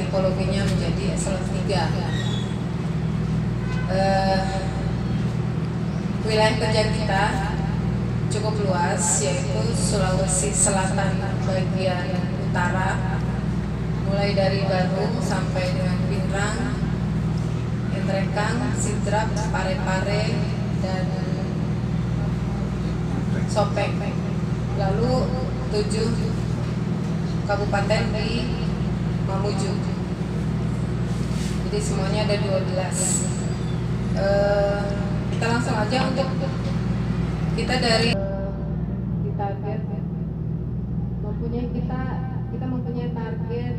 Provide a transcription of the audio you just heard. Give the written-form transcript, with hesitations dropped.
tipologinya menjadi eselon 3. Wilayah kerja kita cukup luas, yaitu Sulawesi Selatan bagian utara, mulai dari Bandung sampai dengan Pinrang, Entrekang, Sidrap, Parepare, dan Sopeng. Lalu 7 kabupaten di Mamuju. Jadi semuanya ada 12. Kita langsung aja untuk kita dari di target mempunyai kita mempunyai target